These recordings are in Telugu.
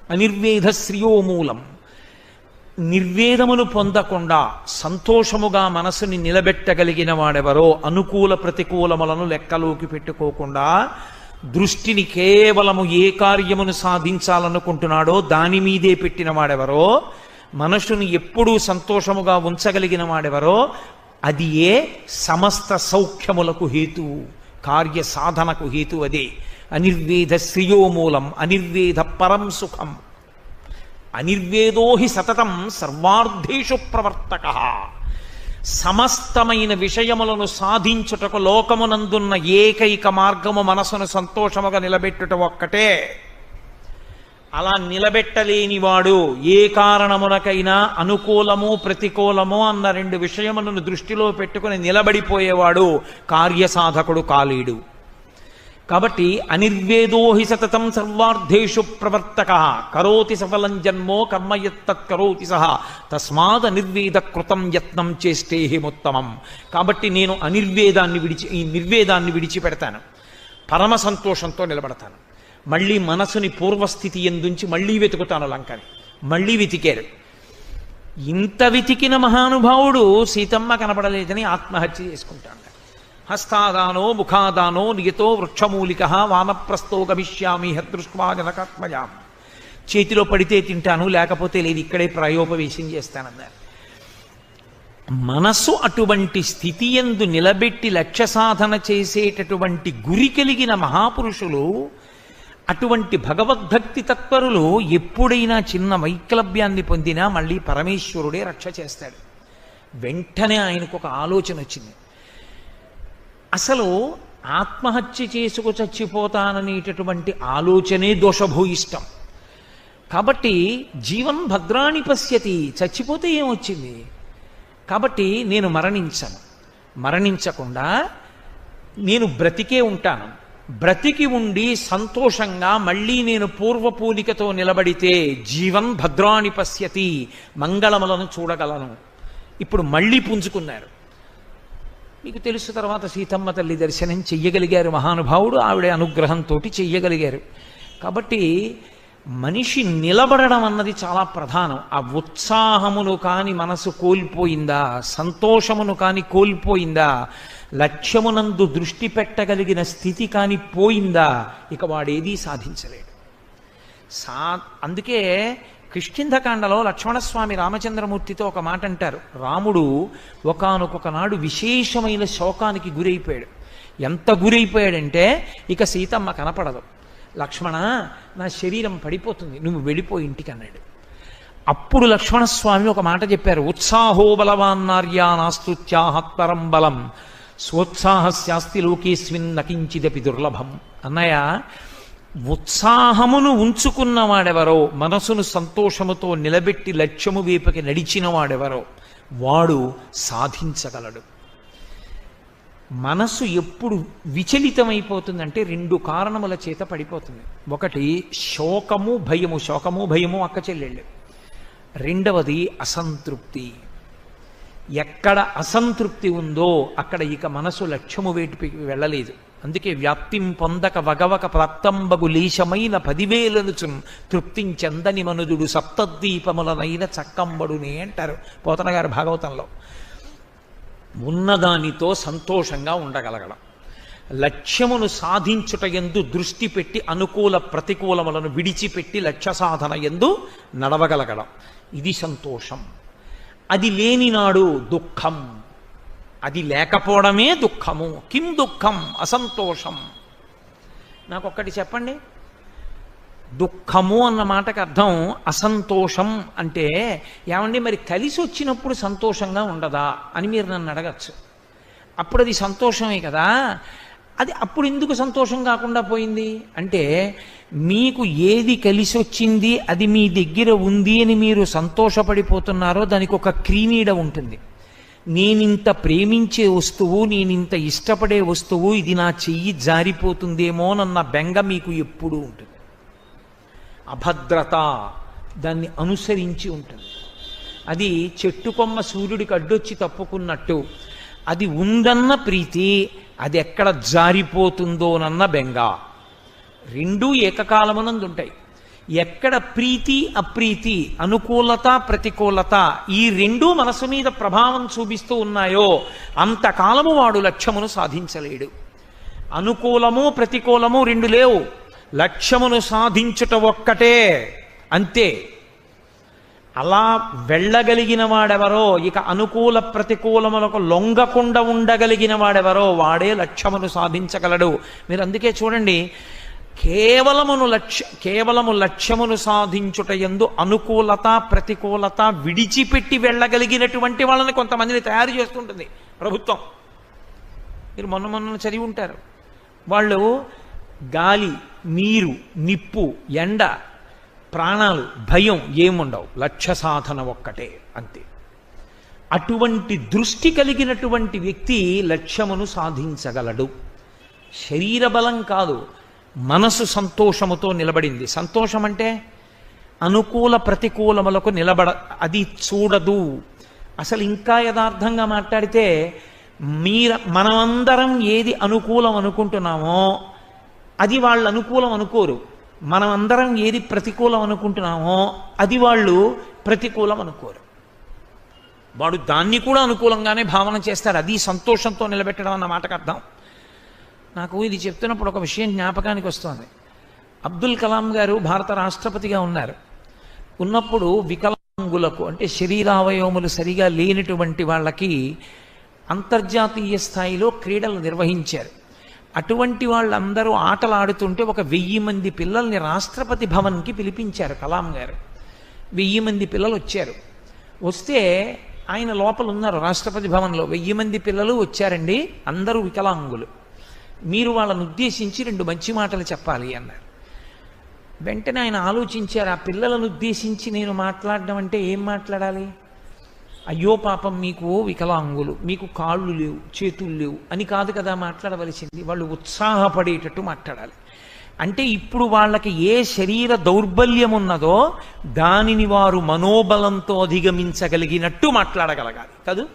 అనిర్వేద శ్రియో మూలం. నిర్వేదమును పొందకుండా సంతోషముగా మనసుని నిలబెట్టగలిగిన వాడెవరో, అనుకూల ప్రతికూలములను లెక్కలోకి పెట్టుకోకుండా దృష్టిని కేవలము ఏ కార్యమును సాధించాలనుకుంటున్నాడో దాని మీదే పెట్టిన వాడెవరో, మనసుని ఎప్పుడూ సంతోషముగా ఉంచగలిగిన వాడెవరో, అది ఏ సమస్త సౌఖ్యములకు హేతువు, కార్య సాధనకు హేతు అదే. అనిర్వేద శ్రియో మూలం, అనిర్వేద పరం సుఖం. అనిర్వేదో హి సతతం సర్వార్థేషు ప్రవర్తక. సమస్తమైన విషయములను సాధించుటకు లోకమునందున్న ఏకైక మార్గము మనసును సంతోషముగా నిలబెట్టుట ఒక్కటే. అలా నిలబెట్టలేనివాడు, ఏ కారణమునకైనా అనుకూలము ప్రతికూలము అన్న రెండు విషయములను దృష్టిలో పెట్టుకుని నిలబడిపోయేవాడు కార్యసాధకుడు కాలేడు. కాబట్టి అనిర్వేదో హి సతతం సర్వార్థేషు ప్రవర్తక కరోతి సఫలం జన్మో కర్మయత్తత్ కరోతి సహ తస్మాద్ అనిర్వేద కృతం యత్నం చేస్తే హిముత్తమం. కాబట్టి నేను ఈ నిర్వేదాన్ని విడిచిపెడతాను, పరమ సంతోషంతో నిలబడతాను. మళ్ళీ మనసుని పూర్వస్థితి ఎందుంచి మళ్ళీ వెతుకుతాను లంకని. మళ్ళీ వెతికారు. ఇంత వెతికిన మహానుభావుడు సీతమ్మ కనపడలేదని ఆత్మహత్య చేసుకుంటాడు. హస్తాదానో ముఖాదానో నియతో వృక్షమూలిక వానప్రస్థో గమిష్యామి హదృష్వా జనకాత్మజాం. చేతిలో పడితే తింటాను, లేకపోతే లేదు, ఇక్కడే ప్రాయోపవేశం చేస్తానన్నారు. మనసు అటువంటి స్థితి యందు నిలబెట్టి లక్ష్య సాధన చేసేటటువంటి గురి కలిగిన మహాపురుషులు, అటువంటి భగవద్భక్తి తత్పరులు ఎప్పుడైనా చిన్న వైక్లభ్యాన్ని పొందినా మళ్ళీ పరమేశ్వరుడే రక్ష చేస్తాడు. వెంటనే ఆయనకు ఒక ఆలోచన వచ్చింది. అసలు ఆత్మహత్య చేసుకు చచ్చిపోతాననేటటువంటి ఆలోచనే దోషభూయిష్టం. కాబట్టి జీవన్ భద్రాణి పశ్యతి, చచ్చిపోతే ఏమొచ్చింది? కాబట్టి నేను మరణించకుండా నేను బ్రతికే ఉంటాను. బ్రతికి ఉండి సంతోషంగా మళ్ళీ నేను పూర్వపూలికతో నిలబడితే జీవన్ భద్రాణి పశ్యతి, మంగళములను చూడగలను. ఇప్పుడు మళ్ళీ పుంజుకున్నారు. మీకు తెలుసు, తర్వాత సీతమ్మ తల్లి దర్శనం చెయ్యగలిగారు మహానుభావుడు. ఆవిడ అనుగ్రహంతో చెయ్యగలిగారు. కాబట్టి మనిషి నిలబడడం అన్నది చాలా ప్రధానం. ఆ ఉత్సాహమును కాని మనసు కోల్పోయిందా, సంతోషమును కాని కోల్పోయిందా, లక్ష్యమునందు దృష్టి పెట్టగలిగిన స్థితి కాని పోయిందా, ఇక వాడేదీ సాధించలేడు. అందుకే కిష్కింధకాండలో లక్ష్మణస్వామి రామచంద్రమూర్తితో ఒక మాట అంటారు. రాముడు ఒకానొక నాడు విశేషమైన శోకానికి గురైపోయాడు. ఎంత గురైపోయాడంటే ఇక సీతమ్మ కనపడదు. లక్ష్మణ, నా శరీరం పడిపోతుంది, నువ్వు వెళ్ళిపోయి ఇంటికి అన్నాడు. అప్పుడు లక్ష్మణస్వామి ఒక మాట చెప్పారు. ఉత్సాహో బలవాన్నార్యా నాస్తుత్యాహత్పరం బలం స్వోత్సాహస్యాస్తి లోకేస్మిన్ నకించిదపి దుర్లభం. అన్నయ్య, ఉత్సాహమును ఉంచుకున్నవాడెవరో, మనసును సంతోషముతో నిలబెట్టి లక్ష్యము వైపుకి నడిచిన వాడెవరో వాడు సాధించగలడు. మనసు ఎప్పుడు విచలితమైపోతుందంటే రెండు కారణముల చేత పడిపోతుంది. ఒకటి శోకము భయము. శోకము భయము అక్క చెల్లెళ్ళు. రెండవది అసంతృప్తి. ఎక్కడ అసంతృప్తి ఉందో అక్కడ ఇక మనసు లక్ష్యము వేటికి వెళ్ళలేదు. అందుకే వ్యాప్తిం పొందక వగవక ప్రాప్తంబగు లేశమైన 10,000 తృప్తించందని మనుదుడు సప్తద్వీపములనైన చక్కంబడునే అంటారు పోతన గారు భాగవతంలో. ఉన్నదానితో సంతోషంగా ఉండగలగడం, లక్ష్యమును సాధించుట యందు దృష్టి పెట్టి అనుకూల ప్రతికూలములను విడిచిపెట్టి లక్ష్య సాధన యందు నడవగలగడం, ఇది సంతోషం. అది లేనినాడు దుఃఖం. అది లేకపోవడమే దుఃఖము. కిం దుఃఖం? అసంతోషం. నాకొక్కటి చెప్పండి. దుఃఖము అన్న మాటకు అర్థం అసంతోషం అంటే ఏమండి, మరి కలిసి వచ్చినప్పుడు సంతోషంగా ఉండదా అని మీరు నన్ను అడగచ్చు. అప్పుడు అది సంతోషమే కదా. అది అప్పుడు ఎందుకు సంతోషం కాకుండా పోయింది అంటే, మీకు ఏది కలిసి వచ్చింది అది మీ దగ్గర ఉంది అని మీరు సంతోషపడిపోతున్నారో దానికి ఒక క్రీనీడ ఉంటుంది. నేనింత ప్రేమించే వస్తువు, నేనింత ఇష్టపడే వస్తువు, ఇది నా చెయ్యి జారిపోతుందేమోనన్న బెంగ మీకు ఎప్పుడూ ఉంటుంది. అభద్రత దాన్ని అనుసరించి ఉంటుంది. అది చెట్టు కొమ్మ సూర్యుడికి అడ్డొచ్చి తప్పుకున్నట్టు. అది ఉందన్న ప్రీతి, అది ఎక్కడ జారిపోతుందోనన్న బెంగ. రెండూ ఏకకాలమునందు ఉంటాయి. ఎక్కడ ప్రీతి అప్రీతి, అనుకూలత ప్రతికూలత ఈ రెండూ మనసు మీద ప్రభావం చూపిస్తూ ఉన్నాయో అంతకాలము వాడు లక్ష్యమును సాధించలేడు. అనుకూలము ప్రతికూలము రెండు లేవు, లక్ష్యమును సాధించుట ఒక్కటే, అంతే. అలా వెళ్ళగలిగిన వాడెవరో, ఇక అనుకూల ప్రతికూలములకు లొంగకుండా ఉండగలిగిన వాడెవరో వాడే లక్ష్యమును సాధించగలడు. మీరు అందుకే చూడండి, కేవలము లక్ష్యమును సాధించుట యందు అనుకూలత ప్రతికూలత విడిచిపెట్టి వెళ్ళగలిగినటువంటి వాళ్ళని కొంతమందిని తయారు చేస్తుంటుంది ప్రభుత్వం. మీరు మొన్న చదివి ఉంటారు. వాళ్ళు గాలి, నీరు, నిప్పు, ఎండ, ప్రాణాలు, భయం ఏముండవు, లక్ష్య సాధన ఒక్కటే, అంతే. అటువంటి దృష్టి కలిగినటువంటి వ్యక్తి లక్ష్యమును సాధించగలడు. శరీర బలం కాదు, మనసు సంతోషముతో నిలబడింది. సంతోషం అంటే అనుకూల ప్రతికూలములకు అది చూడదు. అసలు ఇంకా యథార్థంగా మాట్లాడితే మనమందరం ఏది అనుకూలం అనుకుంటున్నామో అది వాళ్ళు అనుకూలం అనుకోరు. మనమందరం ఏది ప్రతికూలం అనుకుంటున్నామో అది వాళ్ళు ప్రతికూలం అనుకోరు. వాడు దాన్ని కూడా అనుకూలంగానే భావన చేస్తాడు. అది సంతోషంతో నిలబెట్టడం అన్న మాటకు అర్థం. నాకు ఇది చెప్తున్నప్పుడు ఒక విషయం జ్ఞాపకానికి వస్తుంది. అబ్దుల్ కలాం గారు భారత రాష్ట్రపతిగా ఉన్నప్పుడు వికలాంగులకు, అంటే శరీరావయవములు సరిగా లేనటువంటి వాళ్ళకి అంతర్జాతీయ స్థాయిలో క్రీడలు నిర్వహించారు. అటువంటి వాళ్ళందరూ ఆటలు ఆడుతుంటే ఒక 1000 మంది పిల్లల్ని రాష్ట్రపతి భవన్కి పిలిపించారు కలాం గారు. 1000 మంది పిల్లలు వచ్చారు. వస్తే ఆయన లోపల ఉన్నారు రాష్ట్రపతి భవన్లో. 1000 మంది పిల్లలు వచ్చారండి, అందరూ వికలాంగులు. మీరు వాళ్ళని ఉద్దేశించి 2 మంచి మాటలు చెప్పాలి అన్నారు. వెంటనే ఆయన ఆలోచించారు, ఆ పిల్లలను ఉద్దేశించి నేను మాట్లాడడం అంటే ఏం మాట్లాడాలి? అయ్యో పాపం మీకు వికలాంగులు, మీకు కాళ్ళు లేవు, చేతులు లేవు అని కాదు కదా మాట్లాడవలసింది. వాళ్ళు ఉత్సాహపడేటట్టు మాట్లాడాలి. అంటే ఇప్పుడు వాళ్ళకి ఏ శరీర దౌర్బల్యం ఉన్నదో దానిని వారు మనోబలంతో అధిగమించగలిగినట్టు మాట్లాడగలగాలి కాదు.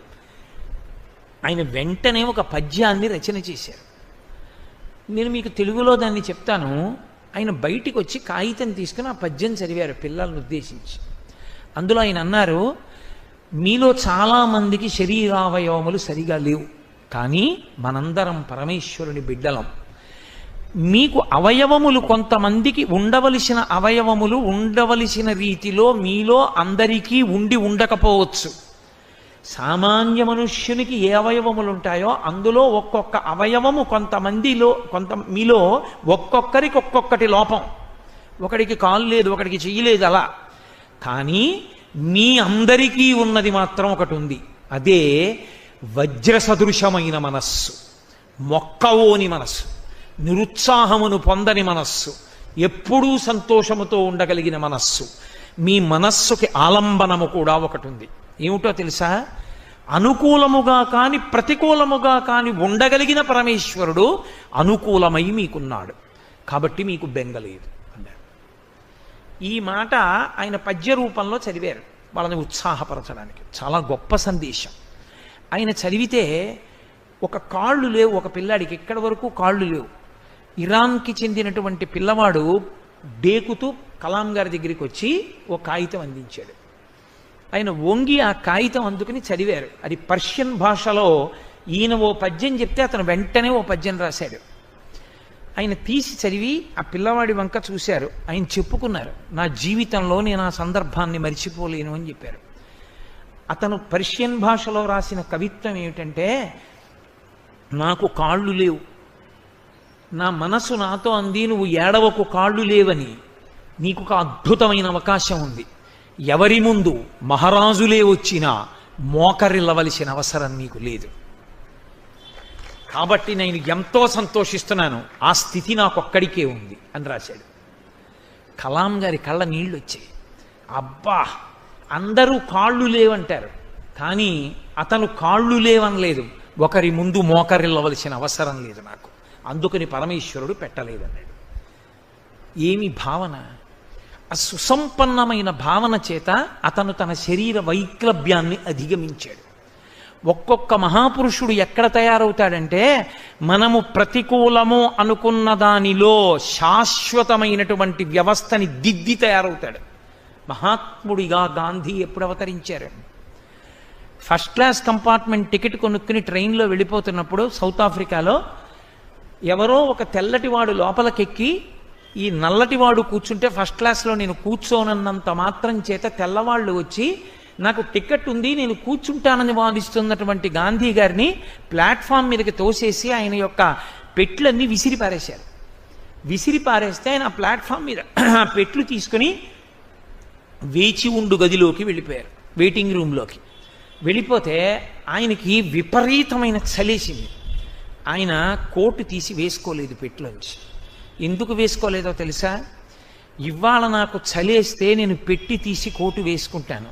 ఆయన వెంటనే ఒక పద్యాన్ని రచన చేశారు. నేను మీకు తెలుగులో దాన్ని చెప్తాను. ఆయన బయటికి వచ్చి కాగితం తీసుకుని ఆ పద్యం చదివారు పిల్లలను ఉద్దేశించి. అందులో ఆయన అన్నారు, మీలో చాలామందికి శరీరావయవములు సరిగా లేవు, కానీ మనందరం పరమేశ్వరుని బిడ్డలం. మీకు అవయవములు, కొంతమందికి ఉండవలసిన అవయవములు ఉండవలసిన రీతిలో మీలో అందరికీ ఉండకపోవచ్చు. సామాన్య మనుష్యునికి ఏ అవయవములు ఉంటాయో అందులో ఒక్కొక్క అవయవము మీలో ఒక్కొక్కరికి ఒక్కొక్కటి లోపం. ఒకడికి కాలు లేదు, ఒకడికి చెయ్యి లేదు అలా. కానీ మీ అందరికీ ఉన్నది మాత్రం ఒకటి ఉంది. అదే వజ్ర సదృశమైన మనస్సు, మొక్కవోని మనస్సు, నిరుత్సాహమును పొందని మనస్సు, ఎప్పుడూ సంతోషముతో ఉండగలిగిన మనస్సు. మీ మనస్సుకి ఆలంబనము కూడా ఒకటి ఉంది. ఏమిటో తెలుసా? అనుకూలముగా కాని ప్రతికూలముగా కాని ఉండగలిగిన పరమేశ్వరుడు అనుకూలమై మీకున్నాడు, కాబట్టి మీకు బెంగలేదు అన్నారు. ఈ మాట ఆయన పద్య రూపంలో చదివారు వాళ్ళని ఉత్సాహపరచడానికి. చాలా గొప్ప సందేశం. ఆయన చదివితే ఒక కాళ్ళు లేవు ఒక పిల్లాడికి, ఎక్కడి వరకు కాళ్ళు లేవు. ఇరాన్కి చెందినటువంటి పిల్లవాడు డేకుతూ కలాం గారి దగ్గరికి వచ్చి ఓ కాగితం అందించాడు. ఆయన వంగి ఆ కాగితం అందుకుని చదివారు. అది పర్షియన్ భాషలో. ఈయన ఓ పద్యం చెప్తే అతను వెంటనే ఓ పద్యం రాశాడు. ఆయన తీసి చదివి ఆ పిల్లవాడి వంక చూశారు. ఆయన చెప్పుకున్నారు, నా జీవితంలో నేను ఆ సందర్భాన్ని మరిచిపోలేను అని చెప్పారు. అతను పర్షియన్ భాషలో రాసిన కవిత్వం ఏమిటంటే, నాకు కాళ్ళు లేవు, నా మనసు నాతో అంది, నువ్వు ఏడవకు కాళ్ళు లేవని, నీకు ఒక అద్భుతమైన అవకాశం ఉంది. ఎవరి ముందు మహారాజులే వచ్చినా మోకరిల్లవలసిన అవసరం నీకు లేదు. కాబట్టి నేను ఎంతో సంతోషిస్తున్నాను, ఆ స్థితి నాకొక్కడికే ఉంది అని రాశాడు. కలాం గారి కళ్ళ నీళ్ళు వచ్చాయి. అబ్బా, అందరూ కాళ్ళు లేవంటారు, కానీ అతను కాళ్ళు లేవనలేదు, ఒకరి ముందు మోకరిల్లవలసిన అవసరం లేదు నాకు, అందుకని పరమేశ్వరుడు పెట్టలేదన్నాడు. ఏమి భావన! ఆ సుసంపన్నమైన భావన చేత అతను తన శరీర వైక్లభ్యాన్ని అధిగమించాడు. ఒక్కొక్క మహాపురుషుడు ఎక్కడ తయారవుతాడంటే మనము ప్రతికూలము అనుకున్న దానిలో శాశ్వతమైనటువంటి వ్యవస్థని దిద్ది తయారవుతాడు. మహాత్ముడిగా గాంధీ ఎప్పుడు అవతరించారు? ఫస్ట్ క్లాస్ కంపార్ట్మెంట్ టికెట్ కొనుక్కుని ట్రైన్లో వెళ్ళిపోతున్నప్పుడు సౌత్ ఆఫ్రికాలో ఎవరో ఒక తెల్లటివాడు లోపలికెక్కి ఈ నల్లటివాడు కూర్చుంటే ఫస్ట్ క్లాస్లో నేను కూర్చోనన్నంత మాత్రం చేత తెల్లవాళ్ళు వచ్చి నాకు టికెట్ ఉంది నేను కూర్చుంటానని వాదిస్తున్నటువంటి గాంధీ గారిని ప్లాట్ఫామ్ మీదకి తోసేసి ఆయన యొక్క పెట్లన్నీ విసిరి పారేశారు. విసిరి పారేస్తే ఆయన ఆ ప్లాట్ఫామ్ మీద పెట్లు తీసుకుని వేచి ఉండు గదిలోకి వెళ్ళిపోయారు, వెయిటింగ్ రూమ్లోకి వెళ్ళిపోతే ఆయనకి విపరీతమైన చలేసింది. ఆయన కోటు తీసి వేసుకోలేదు పెట్లోంచి. ఎందుకు వేసుకోలేదో తెలుసా? ఇవాళ నాకు చలేస్తే నేను పెట్టి తీసి కోటు వేసుకుంటాను,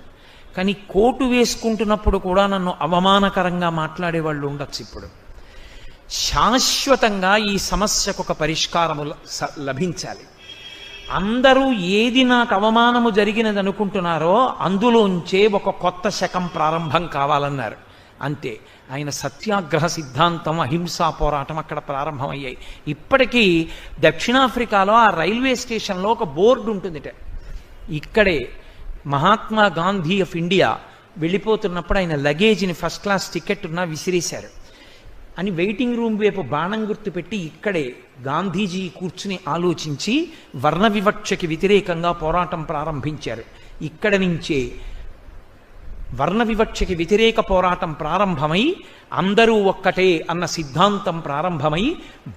కానీ కోటు వేసుకుంటున్నప్పుడు కూడా నన్ను అవమానకరంగా మాట్లాడేవాళ్ళు ఉండొచ్చు. ఇప్పుడు శాశ్వతంగా ఈ సమస్యకు ఒక పరిష్కారము లభించాలి. అందరూ ఏది నాకు అవమానము జరిగినది అనుకుంటున్నారో అందులోంచే ఒక కొత్త శకం ప్రారంభం కావాలన్నారు. అంతే. ఆయన సత్యాగ్రహ సిద్ధాంతం, అహింసా పోరాటం అక్కడ ప్రారంభమయ్యాయి. ఇప్పటికీ దక్షిణాఫ్రికాలో ఆ రైల్వే స్టేషన్లో ఒక బోర్డు ఉంటుందిట. ఇక్కడే మహాత్మా గాంధీ ఆఫ్ ఇండియా వెళ్ళిపోతున్నప్పుడు ఆయన లగేజ్ని ఫస్ట్ క్లాస్ టికెట్ ఉన్నా విసిరేశారు అని వెయిటింగ్ రూమ్ వైపు బాణం గుర్తు పెట్టి ఇక్కడే గాంధీజీ కూర్చుని ఆలోచించి వర్ణ వివక్షకి వ్యతిరేకంగా పోరాటం ప్రారంభించారు. ఇక్కడ నుంచే వర్ణ వివక్షకి వ్యతిరేక పోరాటం ప్రారంభమై అందరూ ఒక్కటే అన్న సిద్ధాంతం ప్రారంభమై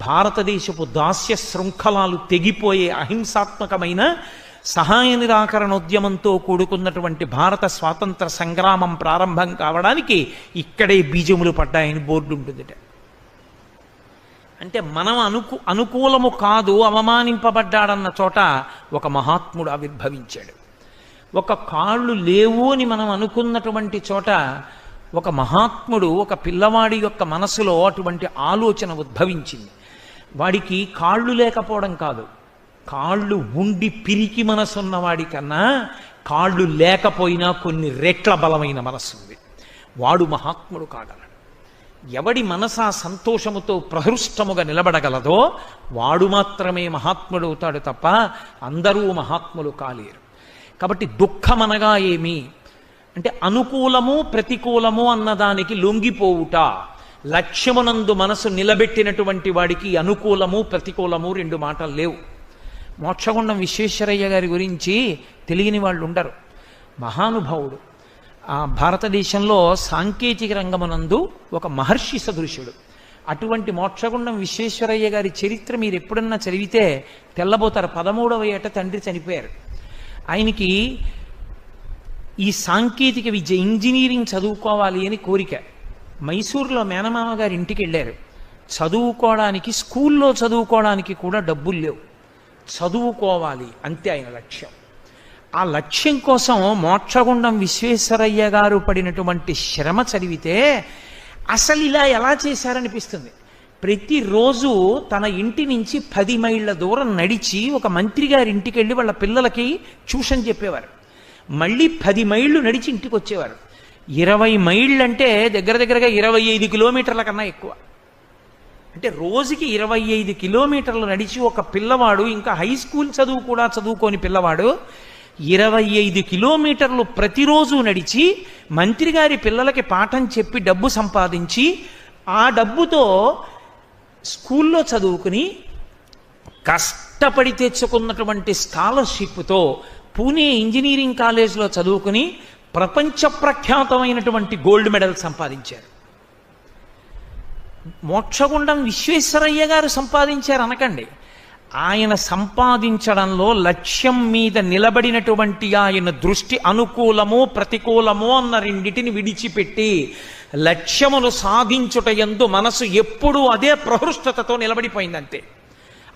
భారతదేశపు దాస్య శృంఖలాలు తెగిపోయే అహింసాత్మకమైన సహాయ నిరాకరణోద్యమంతో కూడుకున్నటువంటి భారత స్వాతంత్ర సంగ్రామం ప్రారంభం కావడానికి ఇక్కడే బీజములు పడ్డాయని బోర్డు ఉంటుందిట. అంటే మనం అనుకూలము కాదు, అవమానింపబడ్డాడన్న చోట ఒక మహాత్ముడు ఆవిర్భవించాడు. ఒక కాళ్ళు లేవు అని మనం అనుకున్నటువంటి చోట ఒక మహాత్ముడు, ఒక పిల్లవాడి యొక్క మనసులో అటువంటి ఆలోచన ఉద్భవించింది. వాడికి కాళ్ళు లేకపోవడం కాదు, కాళ్ళు ఉండి పిరికి మనసున్నవాడి కన్నా కాళ్ళు లేకపోయినా కొన్ని రెట్ల బలమైన మనస్సు ఉంది. వాడు మహాత్ముడు కాగలడు. ఎవడి మనసా సంతోషముతో ప్రహృష్టముగా నిలబడగలదో వాడు మాత్రమే మహాత్ముడవుతాడు తప్ప అందరూ మహాత్ములు కాలేరు. కాబట్టి దుఃఖమనగా ఏమి అంటే అనుకూలము ప్రతికూలము అన్నదానికి లొంగిపోవుట. లక్ష్యమునందు మనసు నిలబెట్టినటువంటి వాడికి అనుకూలము ప్రతికూలము రెండు మాటలు లేవు. మోక్షగుండం విశ్వేశ్వరయ్య గారి గురించి తెలియని వాళ్ళు ఉండరు. మహానుభావుడు. భారతదేశంలో సాంకేతిక రంగమునందు ఒక మహర్షి సదృశుడు. అటువంటి మోక్షగుండం విశ్వేశ్వరయ్య గారి చరిత్ర మీరు ఎప్పుడన్నా చదివితే తెల్లబోతారు. 13వ ఏట తండ్రి చనిపోయారు. ఆయనకి ఈ సాంకేతిక విద్య ఇంజనీరింగ్ చదువుకోవాలి అని కోరిక. మైసూరులో మేనమామ గారి ఇంటికి వెళ్ళారు. చదువుకోవడానికి, స్కూల్లో చదువుకోవడానికి కూడా డబ్బులు లేవు. చదువుకోవాలి అంతే ఆయన లక్ష్యం. ఆ లక్ష్యం కోసం మోక్షగుండం విశ్వేశ్వరయ్య గారు పడినటువంటి శ్రమ చదివితే అసలు ఇలా ఎలా చేశారనిపిస్తుంది. ప్రతిరోజు తన ఇంటి నుంచి 10 మైళ్ళ దూరం నడిచి ఒక మంత్రి గారి ఇంటికి వెళ్ళి వాళ్ళ పిల్లలకి ట్యూషన్ చెప్పేవారు. మళ్ళీ 10 మైళ్ళు నడిచి ఇంటికి వచ్చేవారు. 20 మైళ్ళు అంటే దగ్గరగా 25 కిలోమీటర్ల కన్నా ఎక్కువ. అంటే రోజుకి 25 కిలోమీటర్లు నడిచి ఒక పిల్లవాడు, ఇంకా హై స్కూల్ చదువు కూడా చదువుకోని పిల్లవాడు 25 కిలోమీటర్లు ప్రతిరోజు నడిచి మంత్రి గారి పిల్లలకి పాఠం చెప్పి డబ్బు సంపాదించి ఆ డబ్బుతో స్కూల్లో చదువుకుని కష్టపడి తెచ్చుకున్నటువంటి స్కాలర్షిప్తో పూణే ఇంజనీరింగ్ కాలేజ్లో చదువుకుని ప్రపంచ ప్రఖ్యాతమైనటువంటి గోల్డ్ మెడల్ సంపాదించారు. మోక్షగుండం విశ్వేశ్వరయ్య గారు సంపాదించారు అనకండి. ఆయన సంపాదించడంలో లక్ష్యం మీద నిలబడినటువంటి ఆయన దృష్టి అనుకూలము ప్రతికూలము అన్న రెండిటిని విడిచిపెట్టి లక్ష్యమును సాధించుట యందు మనసు ఎప్పుడూ అదే ప్రహృష్టతతో నిలబడిపోయిందంతే.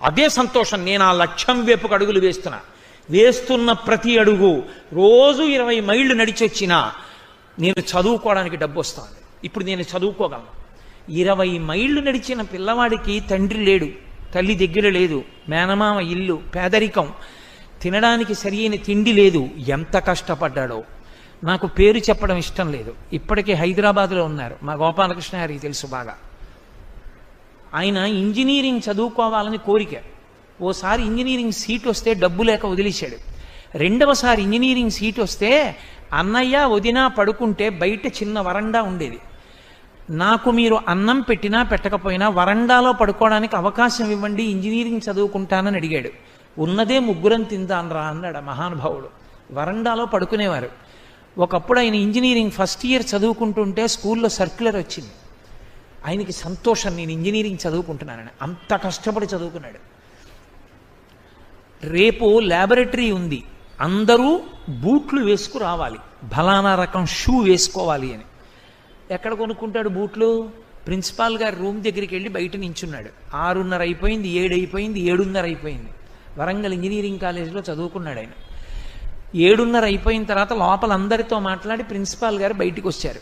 అదే సంతోషం. నేను ఆ లక్ష్యం వైపుకు అడుగులు వేస్తున్న ప్రతి అడుగు రోజు 20 మైళ్ళు నడిచొచ్చినా నేను చదువుకోవడానికి డబ్బు వస్తుంది. ఇప్పుడు నేను చదువుకోగలను. 20 మైళ్ళు నడిచిన పిల్లవాడికి తండ్రి లేడు, తల్లి దగ్గర లేదు, మేనమామ ఇల్లు, పేదరికం, తినడానికి సరియైన తిండి లేదు. ఎంత కష్టపడ్డాడో. నాకు పేరు చెప్పడం ఇష్టం లేదు. ఇప్పటికే హైదరాబాద్లో ఉన్నారు, మా గోపాలకృష్ణ గారికి తెలుసు బాగా. ఆయన ఇంజనీరింగ్ చదువుకోవాలని కోరిక. ఓసారి ఇంజనీరింగ్ సీట్ వస్తే డబ్బు లేక వదిలేశాడు. రెండవసారి ఇంజనీరింగ్ సీట్ వస్తే అన్నయ్య వదినా పడుకుంటే బయట చిన్న వరండా ఉండేది. నాకు మీరు అన్నం పెట్టినా పెట్టకపోయినా వరండాలో పడుకోవడానికి అవకాశం ఇవ్వండి, ఇంజనీరింగ్ చదువుకుంటానని అడిగాడు. ఉన్నదే ముగ్గురం తిందాన్రా అన్నాడు మహానుభావుడు. వరండాలో పడుకునేవారు. ఒకప్పుడు ఆయన ఇంజనీరింగ్ ఫస్ట్ ఇయర్ చదువుకుంటుంటే స్కూల్లో సర్క్యులర్ వచ్చింది. ఆయనకి సంతోషం, నేను ఇంజనీరింగ్ చదువుకుంటున్నానని. అంత కష్టపడి చదువుకున్నాడు. రేపు ల్యాబొరేటరీ ఉంది, అందరూ బూట్లు వేసుకు రావాలి, ఫలానా రకం షూ వేసుకోవాలి అని. ఎక్కడ కొనుక్కుంటాడు బూట్లు? ప్రిన్సిపాల్ గారి రూమ్ దగ్గరికి వెళ్ళి బయట నించున్నాడు. 6:30 అయిపోయింది, 7 అయిపోయింది, 7:30 అయిపోయింది. వరంగల్ ఇంజనీరింగ్ కాలేజీలో చదువుకున్నాడు ఆయన. 7:30 అయిపోయిన తర్వాత లోపల అందరితో మాట్లాడి ప్రిన్సిపాల్ గారు బయటికి వచ్చారు.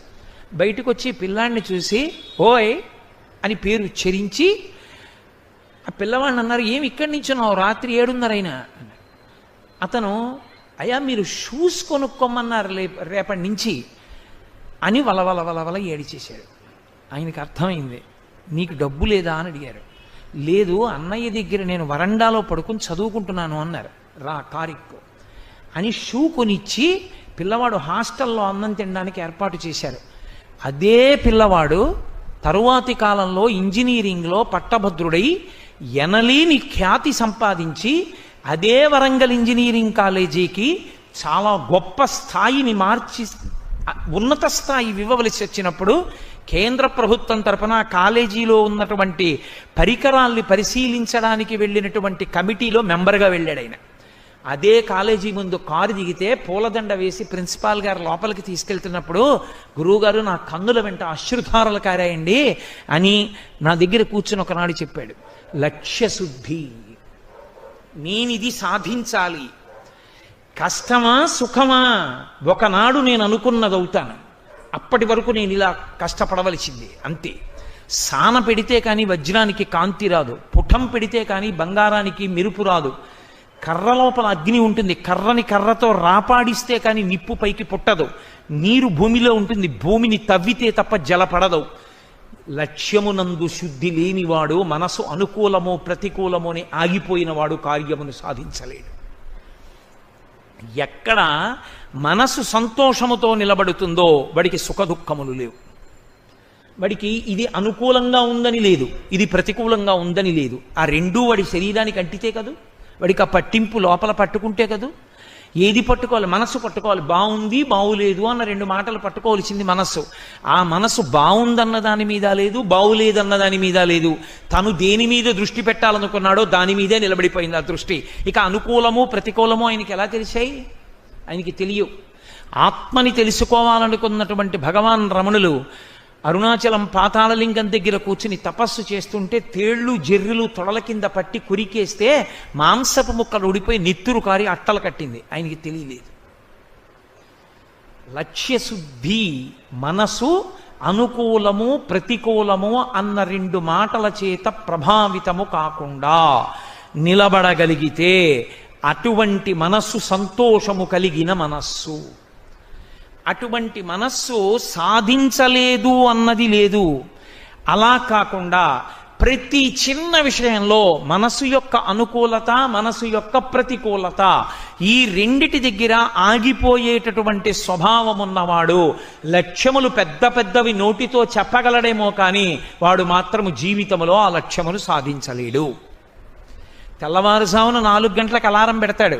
బయటకు వచ్చి పిల్లాడిని చూసి ఓయ్ అని పేరు ఉచ్చరించి ఆ పిల్లవాడిని అన్నారు, ఏమి ఇక్కడి నుంచున్నావు రాత్రి 7:30 అయినా? అతను, అయ్యా మీరు షూస్ కొనుక్కోమన్నారు రేపటి నుంచి అని వలవల ఏడిచేశాడు. ఆయనకి అర్థమైంది. నీకు డబ్బు లేదా అని అడిగారు. లేదు, అన్నయ్య దగ్గర నేను వరండాలో పడుకుని చదువుకుంటున్నాను అన్నారు. రా కారిక్కు అని షూ కొనిచ్చి పిల్లవాడు హాస్టల్లో అన్నం తినడానికి ఏర్పాటు చేశారు. అదే పిల్లవాడు తరువాతి కాలంలో ఇంజనీరింగ్లో పట్టభద్రుడై ఎనలేని ఖ్యాతి సంపాదించి అదే వరంగల్ ఇంజనీరింగ్ కాలేజీకి చాలా గొప్ప స్థాయిని మార్చి ఉన్నత స్థాయి ఇవ్వవలసి వచ్చినప్పుడు కేంద్ర ప్రభుత్వం తరపున కాలేజీలో ఉన్నటువంటి పరికరాల్ని పరిశీలించడానికి వెళ్ళినటువంటి కమిటీలో మెంబర్గా వెళ్ళాడు ఆయన. అదే కాలేజీ ముందు కారు దిగితే పూలదండ వేసి ప్రిన్సిపాల్ గారు లోపలికి తీసుకెళ్తున్నప్పుడు, గురువుగారు నా కన్నుల వెంట అశ్రుధారలు కారాయండి అని నా దగ్గర కూర్చుని ఒకనాడు చెప్పాడు. లక్ష్యశుద్ధి, నేనిది సాధించాలి. కష్టమా సుఖమా ఒకనాడు నేను అనుకున్నది అవుతాను, అప్పటి వరకు నేను ఇలా కష్టపడవలసింది అంతే. సాన పెడితే కానీ వజ్రానికి కాంతి రాదు, పుటం పెడితే కానీ బంగారానికి మెరుపు రాదు. కర్ర లోపల అగ్ని ఉంటుంది, కర్రని కర్రతో రాపాడిస్తే కానీ నిప్పు పైకి పుట్టదు. నీరు భూమిలో ఉంటుంది, భూమిని తవ్వితే తప్ప జలపడదు. లక్ష్యమునందు శుద్ధి లేనివాడు మనసు అనుకూలమో ప్రతికూలమో అని ఆగిపోయినవాడు కార్యమును సాధించలేడు. ఎక్కడ మనసు సంతోషముతో నిలబడుతుందో వాడికి సుఖదుఖములు లేవు. వాడికి ఇది అనుకూలంగా ఉందని లేదు, ఇది ప్రతికూలంగా ఉందని లేదు. ఆ రెండూ వాడి శరీరానికి అంటితే కదూ, వాడికి ఆ పట్టింపు లోపల పట్టుకుంటే కదూ. ఏది పట్టుకోవాలి? మనస్సు పట్టుకోవాలి. బాగుంది బాగులేదు అన్న 2 మాటలు పట్టుకోవాల్సింది మనస్సు. ఆ మనస్సు బాగుందన్న దాని మీద లేదు, బాగులేదన్న దాని మీద లేదు. తను దేని మీద దృష్టి పెట్టాలనుకున్నాడో దాని మీదే నిలబడిపోయింది ఆ దృష్టి. ఇక అనుకూలము ప్రతికూలము ఆయనకి ఎలా తెలిసాయి? ఆయనకి తెలియవు. ఆత్మని తెలుసుకోవాలనుకున్నటువంటి భగవాన్ రమణులు అరుణాచలం పాతాళలింగం దగ్గర కూర్చుని తపస్సు చేస్తుంటే తేళ్లు జెర్రులు తొడల కింద పట్టి కురికేస్తే మాంసపు ముక్కలు ఉడిపోయి నెత్తురు కారి అట్టలు కట్టింది. ఆయనకి తెలియలేదు. లక్ష్యశుద్ధి, మనసు అనుకూలము ప్రతికూలము అన్న 2 మాటల చేత ప్రభావితము కాకుండా నిలబడగలిగితే అటువంటి మనస్సు సంతోషము కలిగిన మనస్సు. అటువంటి మనస్సు సాధించలేదు అన్నది లేదు. అలా కాకుండా ప్రతి చిన్న విషయంలో మనసు యొక్క అనుకూలత, మనసు యొక్క ప్రతికూలత, ఈ రెండిటి దగ్గర ఆగిపోయేటటువంటి స్వభావం ఉన్నవాడు లక్ష్యములు పెద్ద పెద్దవి నోటితో చెప్పగలడేమో కానీ వాడు మాత్రము జీవితంలో ఆ లక్ష్యములు సాధించలేడు. తెల్లవారుజామున 4 గంటలకు అలారం పెడతాడు.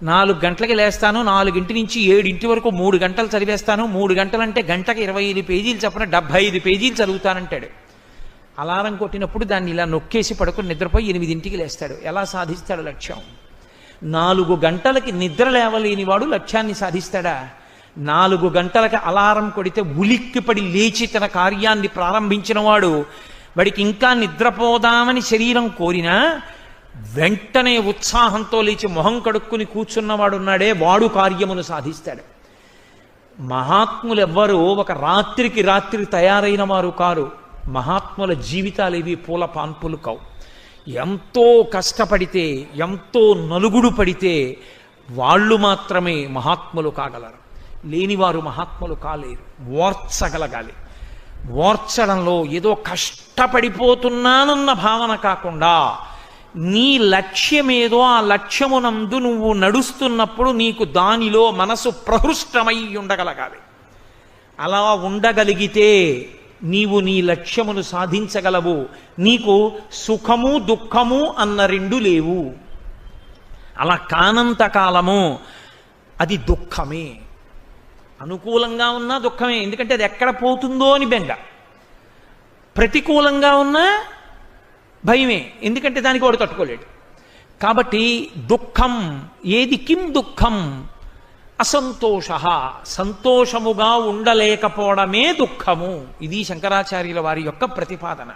4 గంటలకి లేస్తాను, 4 నుంచి 7 వరకు 3 గంటలు చదివేస్తాను, 3 గంటలంటే గంటకి 25 పేజీలు చెప్పిన 75 పేజీలు చదువుతానంటాడు. అలారం కొట్టినప్పుడు దాన్ని ఇలా నొక్కేసి పడుకుని నిద్రపోయి 8 లేస్తాడు. ఎలా సాధిస్తాడు లక్ష్యం? 4 గంటలకి నిద్ర లేవలేని వాడు లక్ష్యాన్ని సాధిస్తాడా? 4 గంటలకి అలారం కొడితే ఉలిక్కిపడి లేచి తన కార్యాన్ని ప్రారంభించిన వాడు, వాడికి ఇంకా నిద్రపోదామని శరీరం కోరినా వెంటనే ఉత్సాహంతో లేచి మొహం కడుక్కుని కూర్చున్నవాడున్నాడే వాడు కార్యమును సాధిస్తాడు. మహాత్ములు ఎవ్వరూ ఒక రాత్రికి రాత్రి తయారైన వారు కారు. మహాత్ముల జీవితాలు ఇవి పూల పాన్పులు కావు. ఎంతో కష్టపడితే, ఎంతో నలుగుడు పడితే వాళ్ళు మాత్రమే మహాత్ములు కాగలరు. లేనివారు మహాత్ములు కాలేరు. ఓర్చగలగాలి. ఓర్చడంలో ఏదో కష్టపడిపోతున్నానన్న భావన కాకుండా నీ లక్ష్యమేదో ఆ లక్ష్యమునందు నువ్వు నడుస్తున్నప్పుడు నీకు దానిలో మనసు ప్రహృష్టమై ఉండగలగాలి. అలా ఉండగలిగితే నీవు నీ లక్ష్యమును సాధించగలవు. నీకు సుఖము దుఃఖము అన్న రెండు లేవు. అలా కానంత కాలము అది దుఃఖమే. అనుకూలంగా ఉన్నా దుఃఖమే, ఎందుకంటే అది ఎక్కడ పోతుందో అని బెంగ. ప్రతికూలంగా ఉన్నా భయమే, ఎందుకంటే దానికి వాడు తట్టుకోలేడు. కాబట్టి దుఃఖం ఏది? కిం దుఃఖం? అసంతోష. సంతోషముగా ఉండలేకపోవడమే దుఃఖము. ఇది శంకరాచార్యుల వారి యొక్క ప్రతిపాదన.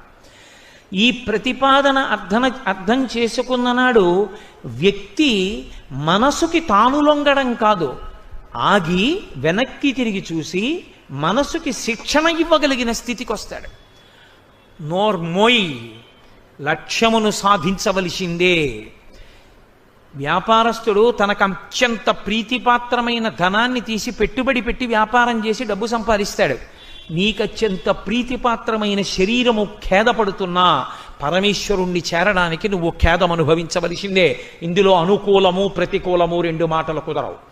ఈ ప్రతిపాదన అర్థం చేసుకున్న నాడు వ్యక్తి మనసుకి తాను లొంగడం కాదు, ఆగి వెనక్కి తిరిగి చూసి మనసుకి శిక్షణ ఇవ్వగలిగిన స్థితికి వస్తాడు. నోర్మోయ్, లక్ష్యమును సాధించవలసిందే. వ్యాపారస్తుడు తనకు అత్యంత ప్రీతిపాత్రమైన ధనాన్ని తీసి పెట్టుబడి పెట్టి వ్యాపారం చేసి డబ్బు సంపాదిస్తాడు. నీకత్యంత ప్రీతిపాత్రమైన శరీరము ఖేదపడుతున్నా పరమేశ్వరుణ్ణి చేరడానికి నువ్వు ఖేదం అనుభవించవలసిందే. ఇందులో అనుకూలము ప్రతికూలము రెండు మాటలు కుదరవు.